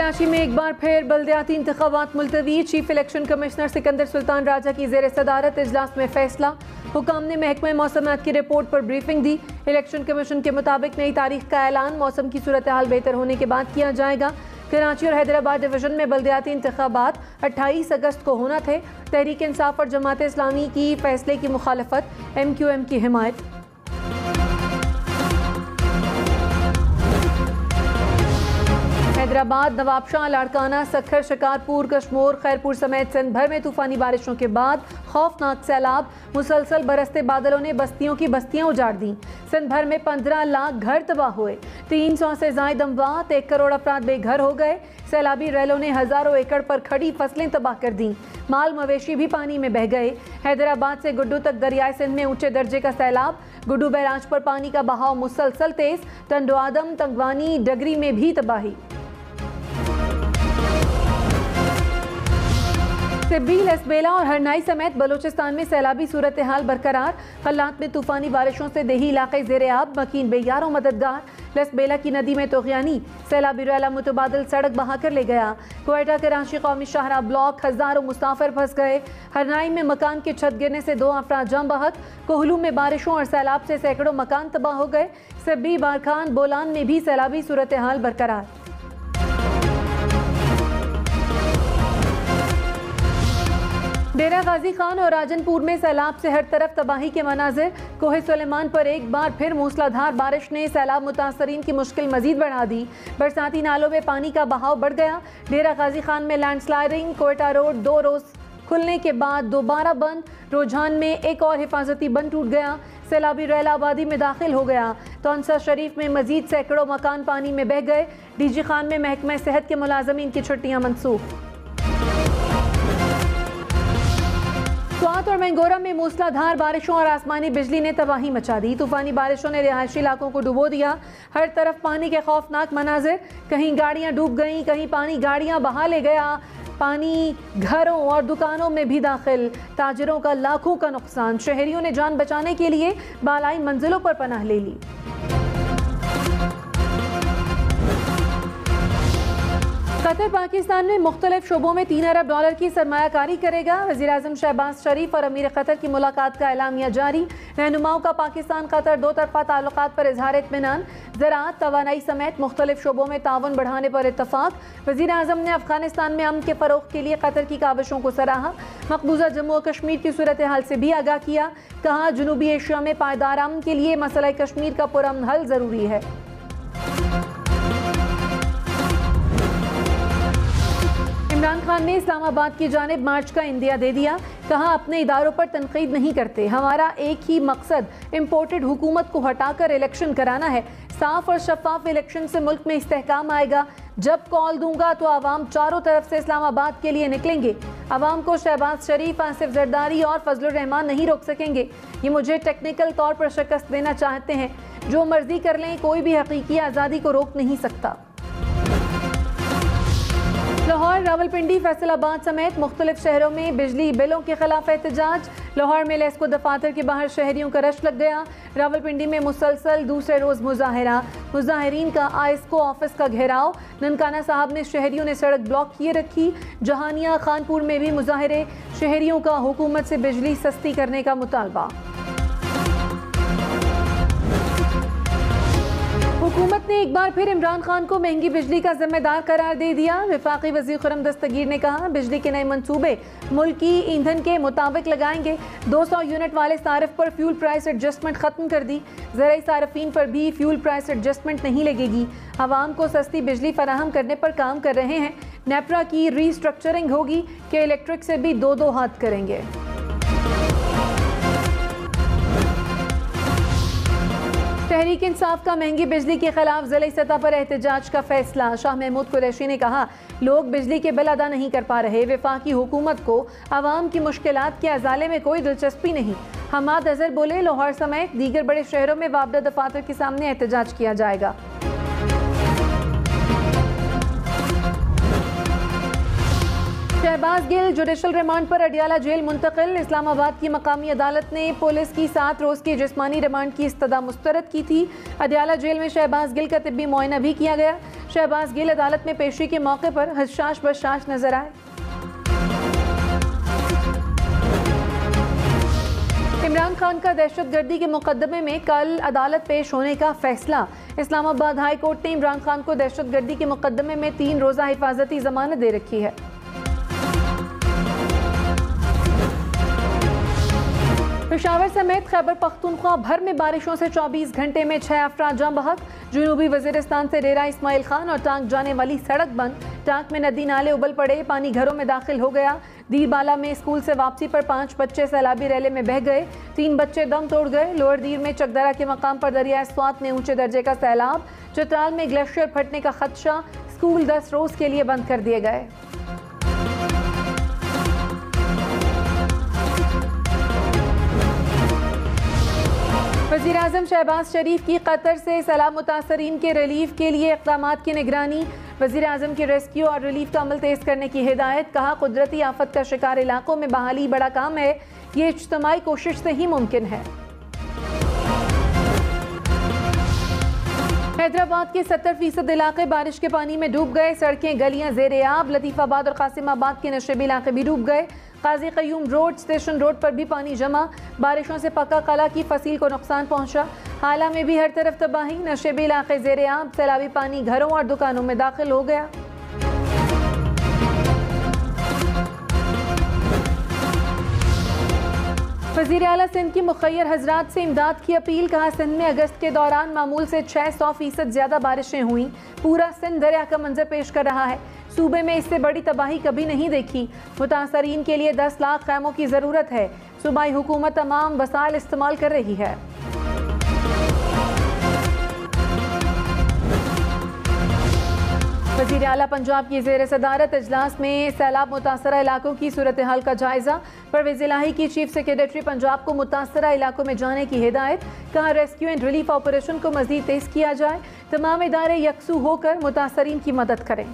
कराची में एक बार फिर बल्दियाती इंतखाबात मुलतवी। Chief election commissioner Sikandar Sultan Raja की ज़ेर सदारत इजलास में फैसला। हुकाम ने महकमे मौसमात की रिपोर्ट पर ब्रीफिंग दी। इलेक्शन कमीशन के मुताबिक नई तारीख का ऐलान मौसम की सूरत हाल बेहतर होने के बाद किया जाएगा। कराची और हैदराबाद डिवीजन में बल्दियाती इंतखाबात 28 अगस्त को होना थे। तहरीक इंसाफ और जमात इस्लामी की फैसले की मुखालफत, MQM की हिमायत। हैदराबाद, नवाबशाह, लाड़काना, सखर, शिकारपुर, कशमोर, खैरपुर समेत सिंध भर में तूफानी बारिशों के बाद खौफनाक सैलाब। मुसलसल बरसते बादलों ने बस्तियों की बस्तियां उजाड़ दी। सिंध भर में 15 लाख घर तबाह हुए। 300 से जायद अमवात, 1 करोड़ अफराद बेघर हो गए। सैलाबी रैलों ने हजारों एकड़ पर खड़ी फसलें तबाह कर दी। माल मवेशी भी पानी में बह गए। हैदराबाद से गुड्डू तक दरियाए सिंध में ऊंचे दर्जे का सैलाब। गुड्डू बैराज पर पानी का बहाव मुसलसल तेज। टंडो आदम, तंगवानी, डगरी में भी तबाही। सिब्बी, लसबेला और हरनाई समेत बलोचिस्तान में सैलाबी सूरत हाल बरकरार। खल्लात में तूफानी बारिशों से देही इलाके ज़ेरे आब, मकीन बेयार और मददगार। लसबेला की नदी में तोग़यानी, सैलाबी रैला मुतबादिल सड़क बहा कर ले गया। क्वेटा कराची कौमी शाहरा ब्लॉक, हज़ारों मुसाफिर फंस गए। हरनाई में मकान की छत गिरने से 2 अफराद जाम बहक। कोहलू में बारिशों और सैलाब से सैकड़ों मकान तबाह हो गए। सिब्बी, बारखान, बोलान में भी सैलाबी सूरत हाल बरकरार। डेरा गाजी खान और राजनपुर में सैलाब से हर तरफ तबाही के मनाजिर। कोहे सुलेमान पर एक बार फिर मूसलाधार बारिश ने सैलाब मुतासरीन की मुश्किल मजीद बढ़ा दी। बरसाती नालों में पानी का बहाव बढ़ गया। डेरा गाजी खान में लैंडस्लाइडिंग। कोयटा रोड 2 रोज खुलने के बाद दोबारा बंद। रुझान में एक और हिफाजती बंद टूट गया। सैलाबी रैला आबादी में दाखिल हो गया। तौनसा शरीफ में मजीद सैकड़ों मकान पानी में बह गए। DG खान में महकमा सेहत के मुलाजमीन की छुट्टियां मनसूख। स्वात और मैंगोरा में मूसलाधार बारिशों और आसमानी बिजली ने तबाही मचा दी। तूफानी बारिशों ने रिहायशी इलाकों को डुबो दिया। हर तरफ पानी के खौफनाक मनाजिर। कहीं गाड़ियां डूब गईं, कहीं पानी गाड़ियां बहा ले गया। पानी घरों और दुकानों में भी दाखिल। ताजिरों का लाखों का नुकसान। शहरियों ने जान बचाने के लिए बालाई मंजिलों पर पनाह ले ली। कतर पाकिस्तान में मुख्तलिफ शोबों में $3 अरब की सरमायाकारी करेगा। वज़ीर-ए-आज़म शहबाज शरीफ और अमीर कतर की मुलाकात का एलामिया जारी। रहनुमाओं का पाकिस्तान कतर 2 तरफ़ा ताल्लुकात पर इजहार इत्मीनान। ज़राअत, तवानाई समेत मुख्तलिफ शोबों में ताउन बढ़ाने पर इत्तफाक। वज़ीर-ए-आज़म ने अफगानिस्तान में अमन के फ़रोग़ के लिए कतर की काविशों को सराहा। मकबूजा जम्मू और कश्मीर की सूरत हाल से भी आगाह किया। कहा, जनूबी एशिया में पायदार अमन के लिए मसला कश्मीर का पुरअमन हल ज़रूरी है। इमरान खान ने इस्लामाबाद की जानिब मार्च का इंदिया दे दिया। कहा, अपने इदारों पर तनकीद नहीं करते। हमारा एक ही मकसद इम्पोर्टेड हुकूमत को हटाकर इलेक्शन कराना है। साफ और शफाफ इलेक्शन से मुल्क में इस्तेहकाम आएगा। जब कॉल दूंगा तो आवाम चारों तरफ से इस्लामाबाद के लिए निकलेंगे। आवाम को शहबाज शरीफ, आसिफ जरदारी और फजलुर रहमान नहीं रोक सकेंगे। ये मुझे टेक्निकल तौर पर शिकस्त देना चाहते हैं। जो मर्जी कर लें, कोई भी हकीकी आज़ादी को रोक नहीं सकता। लाहौर, रावलपिंडी, फैसलाबाद समेत मुख्तलिफ शहरों में बिजली बिलों के खिलाफ एहतजाज। लाहौर में लेस्को दफातर के बाहर शहरियों का रश लग गया। रावलपिंडी में मुसलसल दूसरे रोज मुजाहिरा। मुजाहिरीन का आइस्को ऑफिस का घेराव। ननकाना साहब में शहरियों ने सड़क ब्लॉक किए रखी। जहानिया, खानपुर में भी मुजाहिरे। शहरियों का हुकूमत से बिजली सस्ती करने का मुतालबा। हुकूमत ने एक बार फिर इमरान खान को महंगी बिजली का जिम्मेदार करार दे दिया। वफाकी वज़ीर खुर्रम दस्तगीर ने कहा, बिजली के नए मंसूबे मुल्की ईंधन के मुताबिक लगाएंगे। 200 यूनिट वाले सारिफ पर फ्यूल प्राइस एडजस्टमेंट खत्म कर दी। ज़राई सारफीन पर भी फ्यूल प्राइस एडजस्टमेंट नहीं लगेगी। आवाम को सस्ती बिजली फराहम करने पर काम कर रहे हैं। नेपरा की रीस्ट्रक्चरिंग होगी कि इलेक्ट्रिक से भी 2-2 हाथ करेंगे। तहरीक इंसाफ का महंगी बिजली के खिलाफ ज़िले सतह पर एहतजाज का फैसला। शाह महमूद कुरैशी ने कहा, लोग बिजली के बिल अदा नहीं कर पा रहे। वफाकी हुकूमत को आवाम की मुश्किलात के अजाले में कोई दिलचस्पी नहीं। हमाद अजहर बोले, लाहौर समेत दीगर बड़े शहरों में वापदा दफातर के सामने एहतजाज किया जाएगा। शहबाज गिल जुडिशल रिमांड पर अडियाला जेल मुंतकिल। इस्लामाबाद की मकामी अदालत ने पुलिस की 7 रोज की जिस्मानी रिमांड की इस्तदा मुस्तरद की थी। अडियाला जेल में शहबाज गिल का तिब्बी मुआयना भी किया गया। शहबाज गिल अदालत में पेशी के मौके पर हशाश बशाश नजर आए। इमरान खान का दहशतगर्दी के मुकदमे में कल अदालत पेश होने का फैसला। इस्लामाबाद हाई कोर्ट ने इमरान खान को दहशतगर्दी के मुकदमे में 3 रोज़ा हिफाजती जमानत दे रखी है। पेशावर समेत खैबर पख्तूनख्वा भर में बारिशों से 24 घंटे में 6 अफराद जाँ बहक। जनूबी वजीरिस्तान से रेरा इस्माइल खान और टांक जाने वाली सड़क बंद। टांक में नदी नाले उबल पड़े, पानी घरों में दाखिल हो गया। दीरबाला में स्कूल से वापसी पर 5 बच्चे सैलाबी रैले में बह गए, 3 बच्चे दम तोड़ गए। लोअर दीर में चकदरा के मकाम पर दरिया स्वात में ऊंचे दर्जे का सैलाब। चित्राल में ग्लेशियर फटने का खदशा, स्कूल 10 रोज के लिए बंद कर दिए गए। वज़ीर-ए-आज़म शहबाज शरीफ की कतर से सैलाब मुतासरीन के रिलीफ के लिए इक़दामात की निगरानी। वज़ीर-ए-आज़म की रेस्क्यू और रिलीफ का अमल तेज़ करने की हिदायत। कहा, कुदरती आफत का शिकार इलाकों में बहाली बड़ा काम है, ये इज्तिमाई कोशिश से ही मुमकिन है। हैदराबाद के 70% इलाके बारिश के पानी में डूब गए। सड़कें गलियां ज़ेर-ए-आब। लतीफ़ाबाद और कासिमाबाद के नशेबी इलाके भी डूब गए। काजी क़य्यूम रोड, स्टेशन रोड पर भी पानी जमा। बारिशों से पक्का कला की फसील को नुकसान पहुंचा। हाला में भी हर तरफ तबाही। नशेबी इलाके ज़ेर-ए-आब। सैलाबी पानी घरों और दुकानों में दाखिल हो गया। वज़ीर आला सिंध की मुखय्यर हजरात से इमदाद की अपील। कहा, सिंध में अगस्त के दौरान मामूल से 600% ज़्यादा बारिशें हुई। पूरा सिंध दरिया का मंजर पेश कर रहा है। सूबे में इससे बड़ी तबाही कभी नहीं देखी। मुतासरीन के लिए 10 लाख खैमों की ज़रूरत है। सूबाई हुकूमत तमाम वसाइल इस्तेमाल कर रही है। वज़ीर आला पंजाब की ज़ेर सदारत इजलास में सैलाब मुतासरा इलाकों की सूरत हाल का जायजा। परवेज़ इलाही की चीफ सेक्रेटरी पंजाब को मुतासरा इलाकों में जाने की हिदायत। कहा, रेस्क्यू एंड रिलीफ ऑपरेशन को मज़ीद तेज़ किया जाए। तमाम इदारे यकसू होकर मुतासरीन की मदद करें।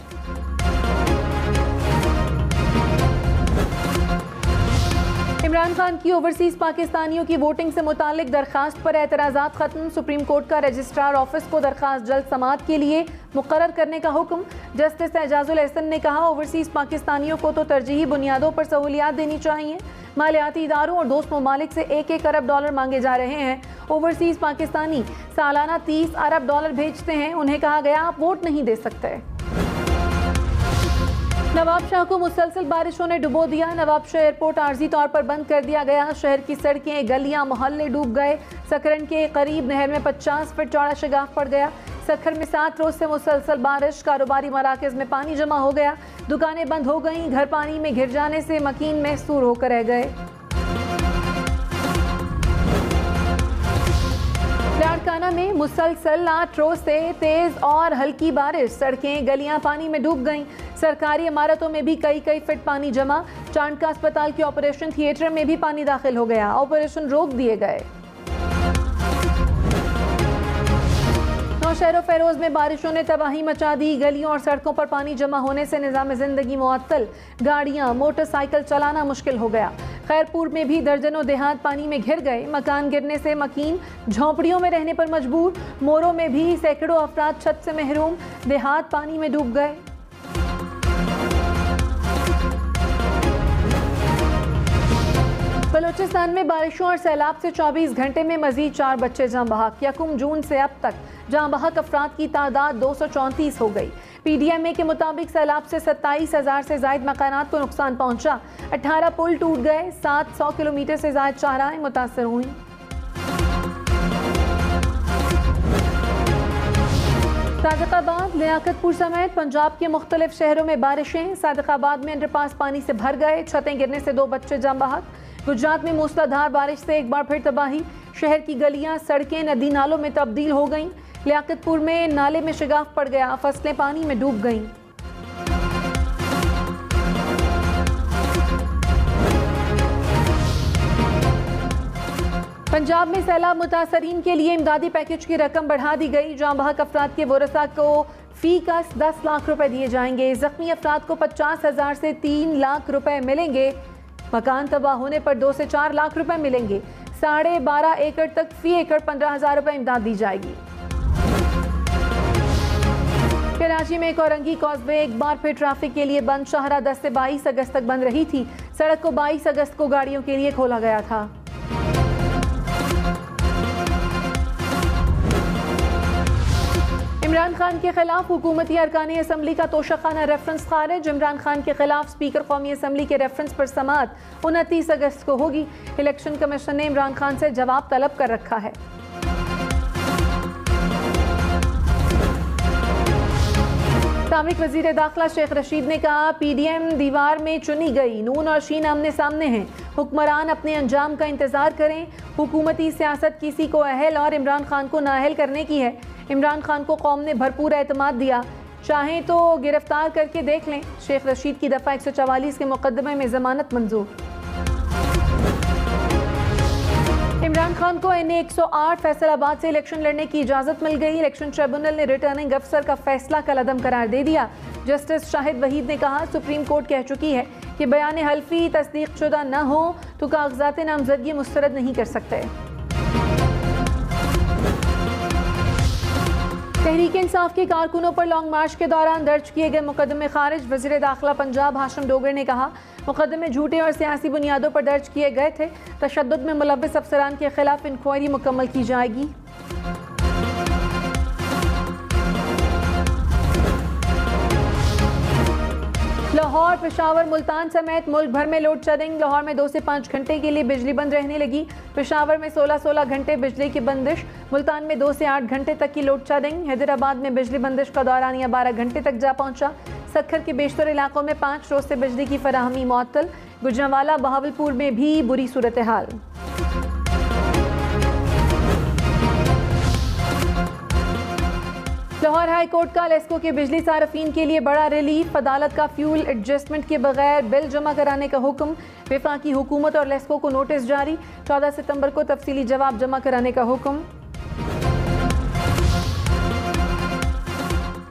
इमरान खान की ओवरसीज़ पाकिस्तानियों की वोटिंग से मुतालिक दरखास्त पर एतराज़ात खत्म। सुप्रीम कोर्ट का रजिस्ट्रार ऑफिस को दरखास्त जल्द समाअत के लिए मुकर्रर करने का हुक्म। जस्टिस एजाजुल एहसन ने कहा, ओवरसीज़ पाकिस्तानियों को तो तरजीही बुनियादों पर सहूलियात देनी चाहिए। मालियाती इदारों और दोस्त ममालिक से $1-1 अरब मांगे जा रहे हैं। ओवरसीज़ पाकिस्तानी सालाना $30 अरब भेजते हैं। उन्हें कहा गया, आप वोट नहीं दे सकते। नवाब शाह को मुसलसल बारिशों ने डुबो दिया। नवाब शाह एयरपोर्ट आर्जी तौर पर बंद कर दिया गया। शहर की सड़कें, गलियां, मोहल्ले डूब गए। सकरन के करीब नहर में 50 फीट चौड़ा शगाफ पड़ गया। सखर में 7 रोज से मुसलसल बारिश। कारोबारी मराकज में पानी जमा हो गया। दुकानें बंद हो गईं। घर पानी में घिर जाने से मकीन महसूर होकर रह गए। लाड़काना में मुसलसल 8 रोज से तेज और हल्की बारिश। सड़कें, गलियां पानी में डूब गईं। सरकारी इमारतों में भी कई फीट पानी जमा। चांदका अस्पताल के ऑपरेशन थिएटर में भी पानी दाखिल हो गया। ऑपरेशन रोक दिए गए। नौशहर फेरोज में बारिशों ने तबाही मचा दी। गलियों और सड़कों पर पानी जमा होने से निज़ाम जिंदगी मुअत्तल। गाड़ियां, मोटरसाइकिल चलाना मुश्किल हो गया। खैरपुर में भी दर्जनों देहात पानी में घिर गए। मकान गिरने से मकीन झोंपड़ियों में रहने पर मजबूर। मोरों में भी सैकड़ों अफराद छत से महरूम। देहात पानी में डूब गए। बलूचिस्तान में बारिशों और सैलाब से 24 घंटे में मजीद 4 बच्चे जाँ बहक। 1 जून से अब तक जाँ बहक अफराद की तादाद 234 हो गई। PDMA के मुताबिक सैलाब से 27,000 से ज़ायद मकानात को नुकसान पहुंचा। 18 पुल टूट गए। 700 किलोमीटर से ज़ायद शाहराहें मुतासर हुई। सादिकाबाद, लियाकतपुर समेत पंजाब के मुख्तलिफ शहरों में बारिशें। सादिकाबाद में अंडरपास पानी से भर गए। छतें गिरने से 2 बच्चे जाँ बहक। गुजरात में मूसलाधार बारिश से एक बार फिर तबाही। शहर की गलियां, सड़कें नदी नालों में तब्दील हो गईं। लियाकतपुर में नाले में शगाफ पड़ गया। फसलें पानी में डूब गईं। पंजाब में सैलाब मुतासरीन के लिए इमदादी पैकेज की रकम बढ़ा दी गई। जाँ बहक अफराद के वरसा को फी का 10 लाख रुपए दिए जाएंगे। जख्मी अफराद को 50,000 से 3 लाख रुपए मिलेंगे। मकान तबाह होने पर 2 से 4 लाख रुपए मिलेंगे। 12.5 एकड़ तक फी एकड़ 15,000 रुपए इमदाद दी जाएगी। कराची में कोरंगी कॉजवे एक बार फिर ट्रैफिक के लिए बंद। शाहरा 10 से 22 अगस्त तक बंद रही थी। सड़क को 22 अगस्त को गाड़ियों के लिए खोला गया था। इमरान खान के खिलाफ हुकूमती अरकान असम्बली का तोशाखाना रेफरेंस खारिज। इमरान खान के खिलाफ स्पीकर कौमी असम्बली के रेफरेंस पर समाअत 29 अगस्त को होगी। इलेक्शन कमीशन ने इमरान खान से जवाब तलब कर रखा है। साबिक वजीर दाखिला शेख रशीद ने कहा, PDM दीवार में चुनी गई, नून और शीन आमने सामने हैं। हुक्मरान अपने अंजाम का इंतजार करें। हुकूमती सियासत किसी को अहल और इमरान खान को नाअहल करने की है। इमरान खान को कौम ने भरपूर एतमाद दिया, चाहें तो गिरफ्तार करके देख लें। शेख रशीद की दफ़ा 144 के मुकदमे में जमानत मंजूर। इमरान खान को NA 108 फैसलाबाद से इलेक्शन लड़ने की इजाज़त मिल गई। इलेक्शन ट्रिब्यूनल ने रिटर्निंग अफसर का फैसला कलअदम करार दे दिया। जस्टिस शाहिद वहीद ने कहा, सुप्रीम कोर्ट कह चुकी है कि बयान हल्फी तस्दीक शुदा न हो तो कागजात नामजदगी मुस्तरद नहीं कर सकते। तहरीक इंसाफ के कारकुनों पर लॉन्ग मार्च के दौरान दर्ज किए गए मुकदमे खारिज। वज़ीर दाखिला पंजाब हाशिम डोगर ने कहा, मुकदमे झूठे और सियासी बुनियादों पर दर्ज किए गए थे। तशद्दुद में मुलव्वस अफसरान के खिलाफ इंक्वायरी मुकम्मल की जाएगी। लाहौर, पेशावर, मुल्तान समेत मुल्क भर में लोड शेडिंग। लाहौर में 2 से 5 घंटे के लिए बिजली बंद रहने लगी। पेशावर में 16 घंटे बिजली की बंदिश। मुल्तान में 2 से 8 घंटे तक की लोड शेडिंग। हैदराबाद में बिजली बंदिश का दौरानिया 12 घंटे तक जा पहुंचा। सक्खर के बेशतर इलाकों में 5 रोज से बिजली की फराहमी मुअत्तल। गुजरांवाला, बहावलपुर में भी बुरी सूरत हाल। लाहौर हाई कोर्ट का लेस्को के बिजली सार्फिन के लिए बड़ा रिलीफ। अदालत का फ्यूल एडजस्टमेंट के बगैर बिल जमा कराने का हुक्म। वफाकी हुकूमत और लेस्को को नोटिस जारी। 14 सितंबर को तफसीली जवाब जमा कराने का हुक्म।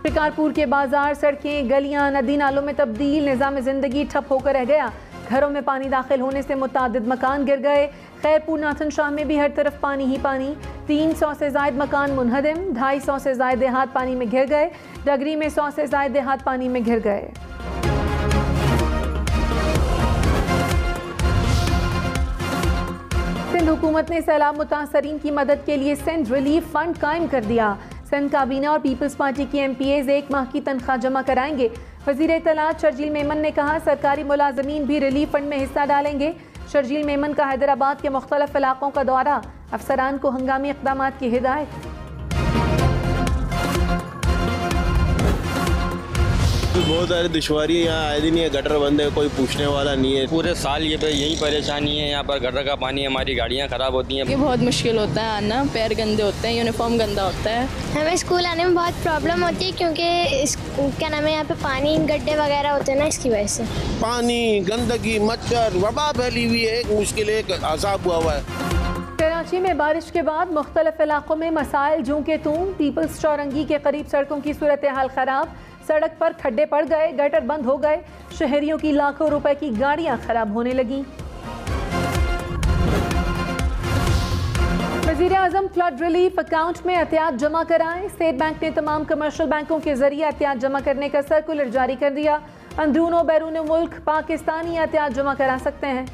शिकारपुर के बाजार, सड़कें, गलियां नदी नालों में तब्दील। निज़ाम ज़िंदगी ठप होकर रह गया। घरों में पानी दाखिल होने से मुतादिद मकान गिर गए। खैरपुर नाथन शाह में भी हर तरफ पानी ही पानी। 300 से जायद मकान मुनहदिम। 250 से जायद देहात पानी में घिर गए। डगरी में 100 से जायद देहात पानी में घिर गए। सिंध हुकूमत ने सैलाब मुतासरीन की मदद के लिए सिंध रिलीफ फंड कायम कर दिया। सिंध काबीना और पीपल्स पार्टी के MPAs 1 माह की तनख्वाह जमा कराएंगे। वज़ीर इत्तलात शर्जील मेमन ने कहा, सरकारी मुलाजमीन भी रिलीफ फंड में हिस्सा डालेंगे। शर्जील मेमन का हैदराबाद के मुख्तलिफ इलाकों का दौरा। अफसरान को हंगामी इक़दामात की हिदायत। बहुत सारी दुश्वारी है यहाँ, आए दिन ये गटर बंद है, कोई पूछने वाला नहीं है। पूरे साल यही परेशानी है। यहाँ पर गटर का पानी, हमारी गाड़ियाँ खराब होती हैं। ये बहुत मुश्किल होता है आना, पैर गंदे होते हैं, यूनिफॉर्म गंदा होता है। हमें स्कूल आने में बहुत प्रॉब्लम होती है क्योंकि क्या नाम है, यहाँ पे पानी गड्ढे वगैरह होते हैं ना, इसकी वजह से पानी, गंदगी, मच्छर, वबा फैली हुई है। एक मुश्किल एक अजाब हुआ हुआ है। कराची में बारिश के बाद मुख्तलिफ इलाकों में मसाइल जूं के तूं। पीपल्स चौरंगी के करीब सड़कों की सूरत हाल खराब। सड़क पर खड्डे पड़ गए, गटर बंद हो गए। शहरियों की लाखों रुपए की गाड़ियां खराब होने लगी। वज़ीर आज़म फ्लड रिलीफ अकाउंट में एहतियात जमा कराएं। स्टेट बैंक ने तमाम कमर्शियल बैंकों के जरिए एहतियात जमा करने का सर्कुलर जारी कर दिया। अंदरून और बैरून मुल्क पाकिस्तानी एहतियात जमा करा सकते हैं।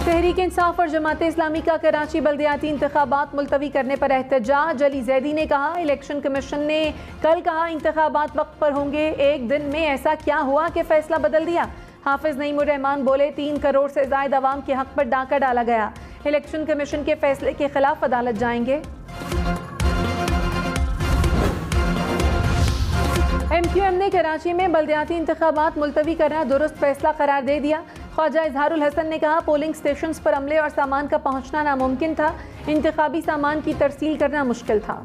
तहरीक इंसाफ और जमात इस्लामी का कराची बल्दियाती इंतखाबात मुलतवी करने पर एहतजाज। अली जैदी ने कहा, इलेक्शन कमीशन ने कल कहा इंतखाबात वक्त पर होंगे, एक दिन में ऐसा क्या हुआ कि फैसला बदल दिया। हाफिज नईमुर रहमान बोले, 3 करोड़ से ज्यादा अवाम के हक पर डाका डाला गया। इलेक्शन कमीशन के फैसले के खिलाफ अदालत जाएंगे। MQM ने कराची में बल्दियाती इंतखाबात मुलतवी करना दुरुस्त फैसला करार दे दिया। ख्वाजा इजहारुल हसन ने कहा, पोलिंग स्टेशंस पर अमले और सामान का पहुंचना नामुमकिन था। इंतखाबी सामान की तरसील करना मुश्किल था।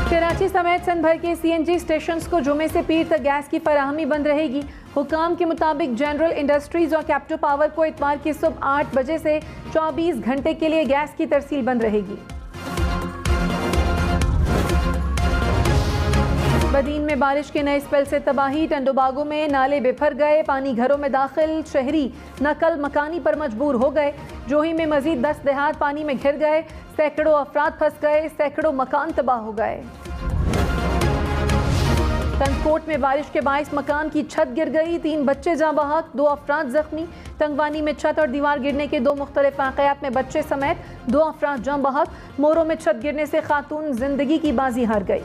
कराची समेत सिंध भर के CNG स्टेशंस को जुमे से पीर तक गैस की फराहमी बंद रहेगी। हुकाम के मुताबिक जनरल इंडस्ट्रीज और कैप्टो पावर को इतवार की सुबह 8 बजे से 24 घंटे के लिए गैस की तरसील बंद रहेगी। बदीन में बारिश के नए स्पेल से तबाही, टंडोबागो में नाले बेफर गए, पानी घरों में दाखिल, शहरी नकल मकानी पर मजबूर हो गए। जोही में मजीद 10 देहात पानी में घिर गए, सैकड़ों अफराद फंस गए, सैकड़ों मकान तबाह हो गए। तंगकोट में बारिश के बाइस मकान की छत गिर गई, 3 बच्चे जाँ बहक, 2 अफराद जख्मी। तंगवानी में छत और दीवार गिरने के 2 मुख्तलिफ वाक़यात में बच्चे समेत 2 अफराद जाँ बहक। मोरो में छत गिरने से खातून जिंदगी की बाजी हार गई।